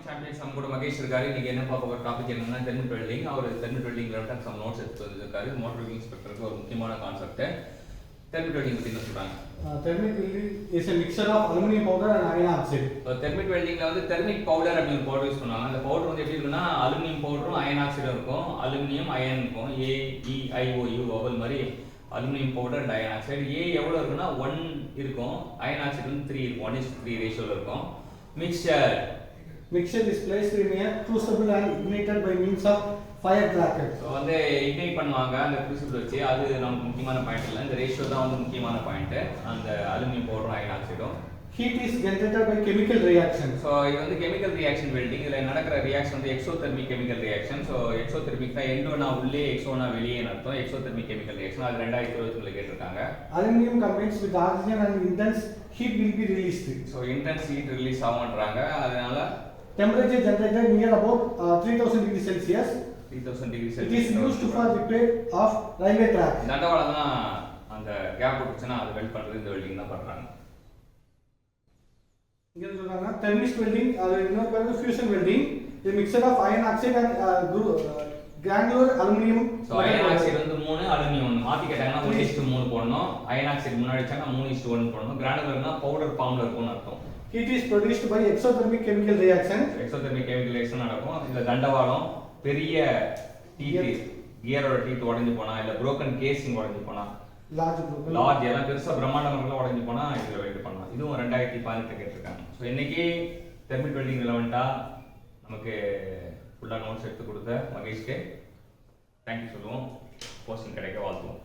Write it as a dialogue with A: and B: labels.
A: Champions நம்ம கூட மகேஷ் இருக்காரு. இன்னைக்கு என்ன பார்க்க போற டாபிக் என்னன்னா தெர்மிட் வெல்டிங். அவர் தெர்மிட் வெல்டிங்ல வந்து சம் நோட்ஸ் எடுத்து வந்திருக்காரு. மோட்டார் வெல்டிங் இன்ஸ்பெக்டருக்கு ஒரு முக்கியமான கான்செப்ட். தெர்மிட் வெல்டிங் பத்தி என்ன சொல்றாங்க?
B: Thermit welding is a mixture of aluminum powder and iron oxide.
A: Thermit வெல்டிங்ல வந்து தெர்மிட் பவுடர் அப்படிங்கிற பவுடர் யூஸ் பண்ணுவாங்க. அந்த பவுடர் வந்து எப்படி இருக்குன்னா அலுமினியம் பவுடரும் அயன் ஆக்சைடும் இருக்கும். அலுமினியம் அயன் இருக்கும். AeIOU வவல் மாதிரி aluminium powder and iron oxide. A எவ்வளவு இருக்குன்னா 1 இருக்கும். அயன் ஆக்சைடு வந்து 3 இருக்கும். 1:3 ரேஷியோல இருக்கும்.
B: Mixture is placed in a crucible and ignited by means of firecracker.
A: So வந்து இக்னைட் பண்ணுவாங்க அந்த crucible வச்சு. அது நமக்கு முக்கியமான பாயிண்ட் இல்லை. இந்த ரேஷியோ தான் வந்து முக்கியமான பாயிண்ட். அந்த அலுமினியம் பவுடரும் அயன் ஆக்சைடும்.
B: Heat is generated by chemical reaction.
A: So இது வந்து கெமிக்கல் ரியாக்ஷன் வெல்டிங். இதில் நடக்கிற ரியாக்ஷன் வந்து exothermic chemical reaction. So exothermic தான் எண்டோனா உள்ளே எக்ஸோனா வெளியே அர்த்தம். எக்ஸோதெர்மிக் கெமிக்கல் ரியாக்ஷன் அது 2020 கேட்டிருக்காங்க.
B: Aluminum combines with oxygen and intense heat will be released.
A: So intense heat release ஆகும்ன்றாங்க. அதனால
B: temperature generated near about 3000 degrees Celsius.
A: 3000 degrees
B: It is used for repair of railway track.
A: தண்டவாளம் தான் அந்த gap விட்டுச்சுன்னா அது weld பண்றது இந்த welding தான் பண்றாங்க.
B: இங்க சொல்றாங்க thermit welding அது இன்னொரு பேர் fusion welding. A mixture of iron oxide and granular aluminum.
A: So iron oxide வந்து 3 அலுமினியம் 1 மாற்றி கேட்டாங்கன்னா 1:3 போடணும். அயன் ஆக்சைடு முன்னாடி வச்சாங்கன்னா 3:1 போடணும். கிரானுலர்னா பவுடர் ஃபார்ம்ல இருக்கும்னு அர்த்தம்.
B: Heat is produced by exothermic chemical reaction.
A: Exothermic chemical reaction நடக்கும். இந்த தண்டவாளம் பெரிய டீத் கியரோட டீத் உடைஞ்சு போனா இல்ல broken கேசிங் உடைஞ்சு போனா லார்ஜ் எல்லாம் பெருசா பிரம்மாண்டமா உடைஞ்சு போனா இதுல வெல்ட் பண்ணலாம். இதுவும் 2018 கேட்டிருக்காங்க. ஸோ இன்னைக்கு தெர்மிட் வெல்டிங் ரிலவெண்டா நமக்கு ஃபுல்லா நோட்ஸ் எடுத்து கொடுத்த மகேஷ்க்கு தேங்க்யூ சொல்லுவோம். போஸ்டிங் கிடைக்க வாழ்த்துவோம்.